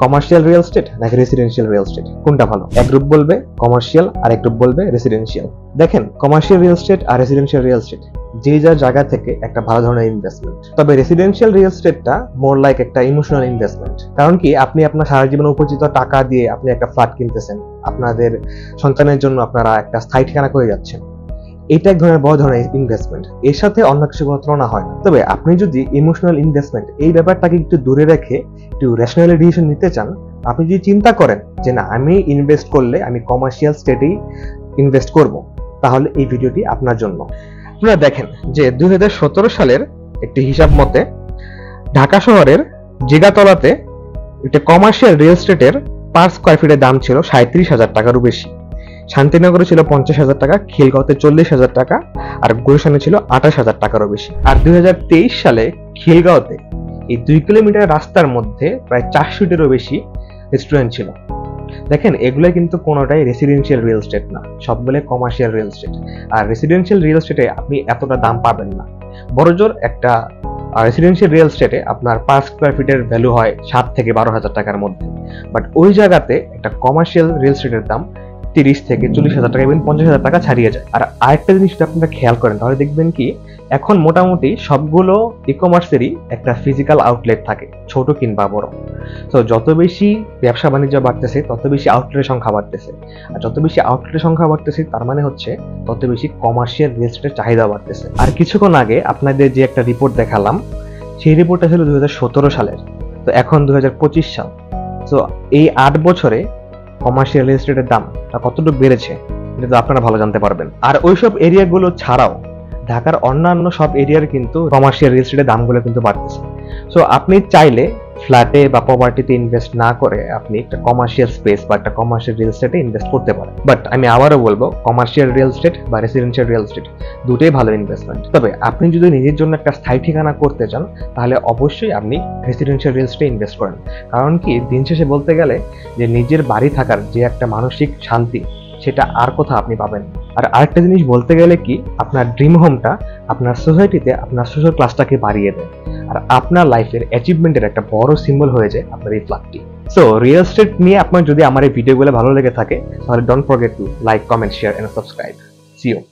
Commercial real estate নাকি residential real estate, কোনটা ভালো? এক গ্রুপ বলবে কমার্শিয়াল আর এক গ্রুপ বলবে রেসিডেন্সিয়াল। দেখেন, কমার্শিয়াল রিয়েল এস্টেট আর রেসিডেন্সিয়াল রিয়েল এস্টেট যে যার জায়গা থেকে একটা ভালো ধরনের ইনভেস্টমেন্ট। তবে রেসিডেন্সিয়াল রিয়েল এস্টেটটা মোর লাইক একটা ইমোশনাল ইনভেস্টমেন্ট। কারণ কি, আপনি আপনার সারা জীবন উপার্জিত টাকা দিয়ে আপনি একটা ফ্ল্যাট কিনতেছেন, আপনাদের সন্তানের জন্য আপনারা একটা স্থায়ী ঠিকানা করে যাচ্ছেন। এটা এক ধরনের বড় ধরনের ইনভেস্টমেন্ট, এর সাথে অন্য কিছু কোনো তুলনা হয় না। তবে আপনি যদি ইমোশনাল ইনভেস্টমেন্ট এই ব্যাপারটাকে একটু দূরে রেখে একটু রেশনালি ডিসিশন নিতে চান, আপনি যদি চিন্তা করেন যে না, আমি ইনভেস্ট করলে আমি কমার্শিয়াল স্টেটেই ইনভেস্ট করব, তাহলে এই ভিডিওটি আপনার জন্য। আপনারা দেখেন যে 2017 সালের একটি হিসাব মতে ঢাকা শহরের জিগাতলাতে একটা কমার্শিয়াল রিয়েল এস্টেটের পার স্কয়ার ফিটের দাম ছিল 37,000 টাকারও বেশি। শান্তিনগরে ছিল 50,000 টাকা, খিলগাঁওতে 40,000 টাকা, আর গুলশানে ছিল 28,000 টাকারও বেশি। আর 2023 সালে খিলগাঁওতে এই 2 কিলোমিটার রাস্তার মধ্যে প্রায় 400-টিরও বেশি রেস্টুরেন্ট ছিল। দেখেন, এগুলো কিন্তু কোনোটাই রেসিডেন্সিয়াল রিয়েল এস্টেট না, সবগুলো কমার্শিয়াল রিয়েল এস্টেট। আর রেসিডেন্সিয়াল রিয়েল এস্টেটে আপনি এতটা দাম পাবেন না। বড়জোর একটা রেসিডেন্সিয়াল রিয়েল এস্টেটে আপনার পার স্কয়ার ফিটের ভ্যালু হয় 7 থেকে 12,000 টাকার মধ্যে। বাট ওই জায়গাতে একটা কমার্শিয়াল রিয়েল এস্টেটের দাম 30 থেকে 40,000 টাকা, এবং 50,000 টাকা ছাড়িয়ে যায়। আর আরেকটা জিনিস যদি আপনারা খেয়াল করেন, তাহলে দেখবেন কি এখন মোটামুটি সবগুলো ই কমার্সেরই একটা ফিজিক্যাল আউটলেট থাকে, ছোট কিংবা বড়। তো যত বেশি ব্যবসা বাণিজ্য বাড়তেছে তত বেশি আউটলেটের সংখ্যা বাড়তেছে, আর যত বেশি আউটলেটের সংখ্যা বাড়তেছে তার মানে হচ্ছে তত বেশি কমার্শিয়াল রিয়েল এস্টেটের চাহিদা বাড়তেছে। আর কিছুক্ষণ আগে আপনাদের যে একটা রিপোর্ট দেখালাম, সেই রিপোর্টটা ছিল 2017 সালের, তো এখন 2025 সাল। তো এই 8 বছরে কমার্শিয়াল রিয়েল এস্টেটের দাম কতটুকু বেড়েছে এটা তো আপনারা ভালো জানতে পারবেন। আর ওইসব এরিয়াগুলো ছাড়াও ঢাকার অন্যান্য সব এরিয়ার কিন্তু কমার্শিয়াল রিয়েল এস্টেটের দামগুলো কিন্তু বাড়তেছে। সো আপনি চাইলে ফ্ল্যাটে বা প্রপার্টিতে ইনভেস্ট না করে আপনি একটা কমার্শিয়াল স্পেস বা একটা কমার্শিয়াল রিয়েল এস্টেটে ইনভেস্ট করতে পারেন। বাট আমি আবারও বলবো, কমার্শিয়াল রিয়েল এস্টেট বা রেসিডেন্সিয়াল রিয়েল এস্টেট দুটোই ভালো ইনভেস্টমেন্ট। তবে আপনি যদি নিজের জন্য একটা স্থায়ী ঠিকানা করতে চান, তাহলে অবশ্যই আপনি রেসিডেন্সিয়াল রিয়েল এস্টেটে ইনভেস্ট করেন। কারণ কি, দিন শেষে বলতে গেলে যে নিজের বাড়ি থাকার যে একটা মানসিক শান্তি, সেটা আর কোথাও আপনি পাবেন। আর আরেকটা জিনিস বলতে গেলে কি, আপনার ড্রিম হোমটা আপনার সোসাইটিতে আপনার সোশ্যাল ক্লাসটাকে বাড়িয়ে দেয়, আর আপনার লাইফের অ্যাচিভমেন্টের একটা বড় সিম্বল হয়ে যায় আপনার এই ফ্ল্যাটটি। সো রিয়েল এস্টেট নিয়ে আপনার যদি আমার এই ভিডিওগুলো ভালো লেগে থাকে, তাহলে don't forget to like, comment, share and subscribe. See you.